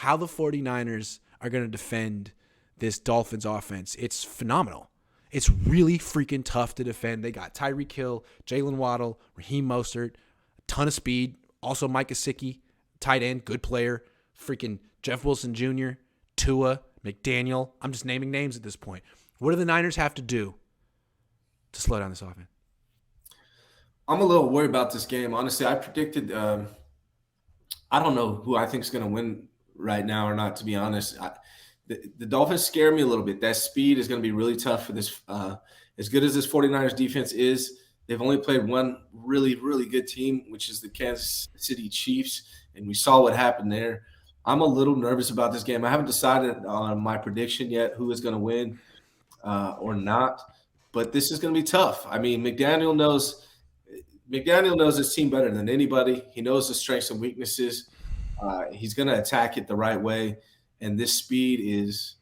how the 49ers are going to defend this Dolphins offense, it's phenomenal. It's really freaking tough to defend. They got Tyreek Hill, Jalen Waddle, Raheem Mostert, a ton of speed. Also Mike Gesicki, tight end, good player. Freaking Jeff Wilson Jr., Tua, McDaniel. I'm just naming names at this point. What do the Niners have to do to slow down this offense? I'm a little worried about this game. Honestly, I predicted I don't know who I think is going to win right now or not, to be honest. The Dolphins scare me a little bit. That speed is going to be really tough for this. As good as this 49ers defense is, they've only played one really, really good team, which is the Kansas City Chiefs, and we saw what happened there. I'm a little nervous about this game. I haven't decided on my prediction yet, who is going to win or not, but this is going to be tough. I mean, McDaniel knows his team better than anybody. He knows the strengths and weaknesses. He's going to attack it the right way, and this speed is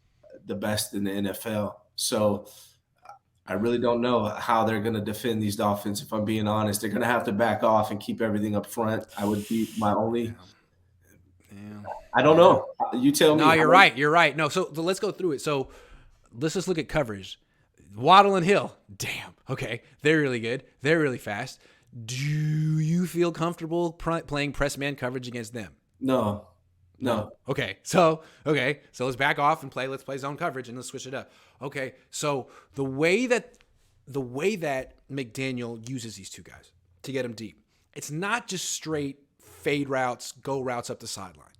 the best in the NFL. So I really don't know how they're going to defend these Dolphins, if I'm being honest. They're going to have to back off and keep everything up front. I would be my only – I don't know. You tell me. No, you're right. You're right. No, so let's go through it. So let's just look at coverage. Waddle and Hill, damn. Okay, they're really good. They're really fast. Do you feel comfortable playing press man coverage against them? No. Okay, so let's back off and let's play zone coverage and let's switch it up. Okay, so the way that McDaniel uses these two guys to get them deep, it's not just straight fade routes, go routes up the sideline.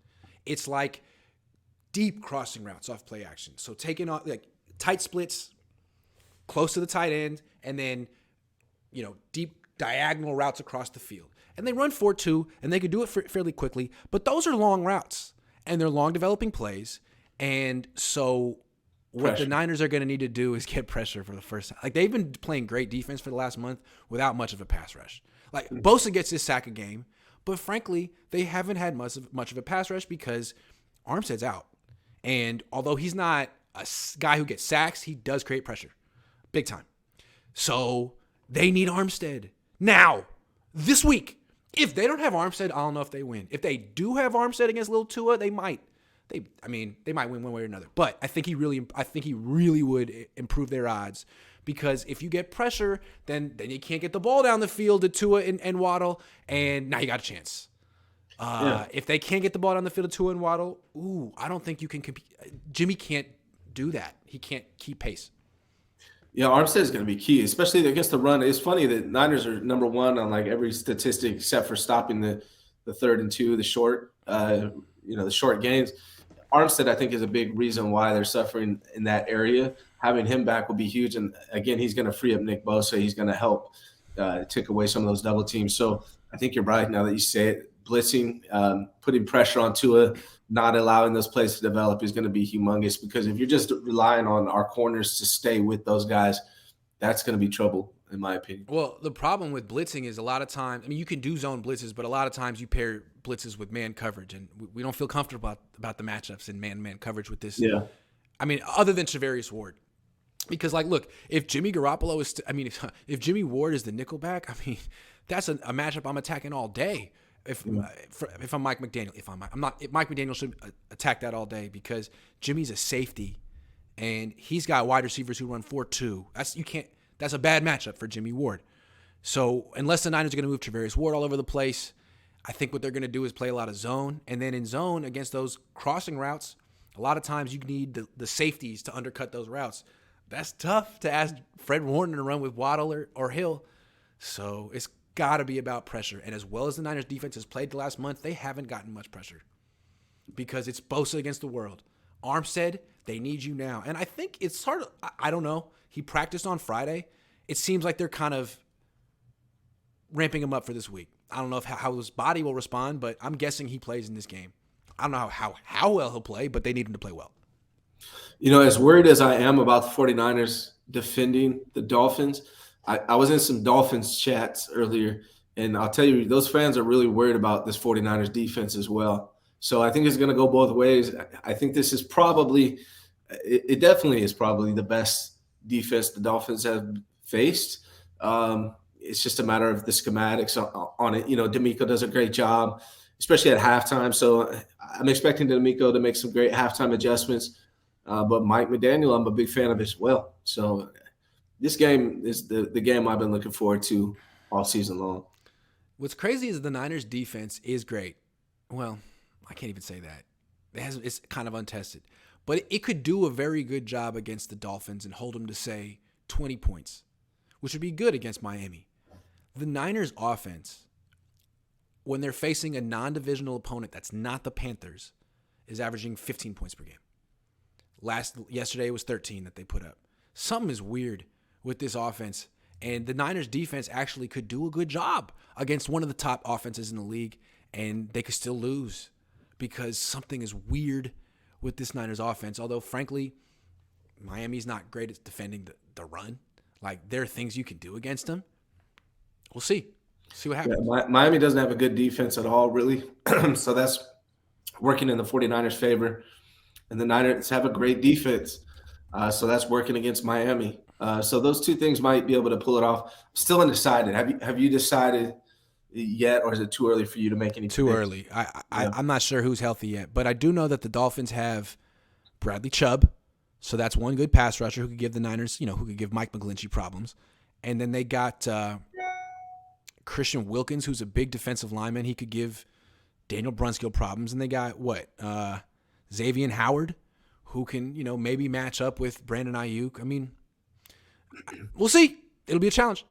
It's like deep crossing routes off play action. So taking off like tight splits close to the tight end, and then deep diagonal routes across the field. And they run 4-2, and they could do it fairly quickly. But those are long routes, and they're long developing plays. And so what the Niners are going to need to do is get pressure for the first time. Like, they've been playing great defense for the last month without much of a pass rush. Like, Bosa gets his sack a game, but frankly, they haven't had much of a pass rush because Armstead's out. And although he's not a guy who gets sacks, he does create pressure. Big time. So they need Armstead. Now, this week, if they don't have Armstead, I don't know if they win. If they do have Armstead against Lil Tua, they might. They might win one way or another. But I think he really would improve their odds, because if you get pressure, then you can't get the ball down the field to Tua and Waddle, and now you got a chance. If they can't get the ball down the field to Tua and Waddle, I don't think you can compete. Jimmy can't do that. He can't keep pace. Yeah, Armstead is going to be key, especially against the run. It's funny that Niners are number one on like every statistic except for stopping the 3rd and 2, the short, the short gains. Armstead, I think, is a big reason why they're suffering in that area. Having him back will be huge, and again, he's going to free up Nick Bosa. He's going to help take away some of those double teams. So I think you're right. Now that you say it, blitzing, putting pressure on Tua, not allowing those plays to develop is going to be humongous, because if you're just relying on our corners to stay with those guys, that's going to be trouble, in my opinion. Well, the problem with blitzing is a lot of times, you can do zone blitzes, but a lot of times you pair blitzes with man coverage, and we don't feel comfortable about the matchups in man-to-man coverage with this. Yeah. Other than Charvarius Ward. Because, look, if Jimmy Garoppolo is if Jimmy Ward is the nickelback, that's a matchup I'm attacking all day. If I'm Mike McDaniel, Mike McDaniel should attack that all day, because Jimmy's a safety and he's got wide receivers who run 4-2. That's a bad matchup for Jimmy Ward. So unless the Niners are going to move Charvarius Ward all over the place, I think what they're going to do is play a lot of zone. And then in zone against those crossing routes, a lot of times you need the safeties to undercut those routes. That's tough to ask Fred Warner to run with Waddle or Hill. So it's got to be about pressure. And as well as the Niners defense has played the last month, they haven't gotten much pressure because it's Bosa against the world. Armstead, they need you now. And I think it's sort of, I don't know. He practiced on Friday. It seems like they're kind of ramping him up for this week. I don't know how his body will respond, but I'm guessing he plays in this game. I don't know how well he'll play, but they need him to play well. As worried as I am about the 49ers defending the Dolphins, I was in some Dolphins chats earlier, and I'll tell you, those fans are really worried about this 49ers defense as well. So I think it's going to go both ways. I think this is probably – it definitely is probably the best defense the Dolphins have faced. It's just a matter of the schematics on it. D'Amico does a great job. especially at halftime. So I'm expecting D'Amico to make some great halftime adjustments. But Mike McDaniel, I'm a big fan of as well. So this game is the game I've been looking forward to all season long. What's crazy is the Niners defense is great. Well, I can't even say that. It's kind of untested. But it could do a very good job against the Dolphins and hold them to, say, 20 points, which would be good against Miami. The Niners offense, when they're facing a non-divisional opponent that's not the Panthers, is averaging 15 points per game. Yesterday it was 13 that they put up. Something is weird with this offense, and the Niners defense actually could do a good job against one of the top offenses in the league, and they could still lose because something is weird with this Niners offense. Although, frankly, Miami's not great at defending the run. Like, there are things you can do against them. We'll see. See what happens. Yeah, Miami doesn't have a good defense at all, really. So that's working in the 49ers' favor. And the Niners have a great defense. So that's working against Miami. So those two things might be able to pull it off. Still undecided. Have you decided yet, or is it too early for you to make any? Too early. I'm not sure who's healthy yet, but I do know that the Dolphins have Bradley Chubb, so that's one good pass rusher who could give the Niners, who could give Mike McGlinchey problems, and then they got Christian Wilkins, who's a big defensive lineman. He could give Daniel Brunskill problems, and they got Xavier Howard, who can maybe match up with Brandon Ayuk. I mean, we'll see. It'll be a challenge.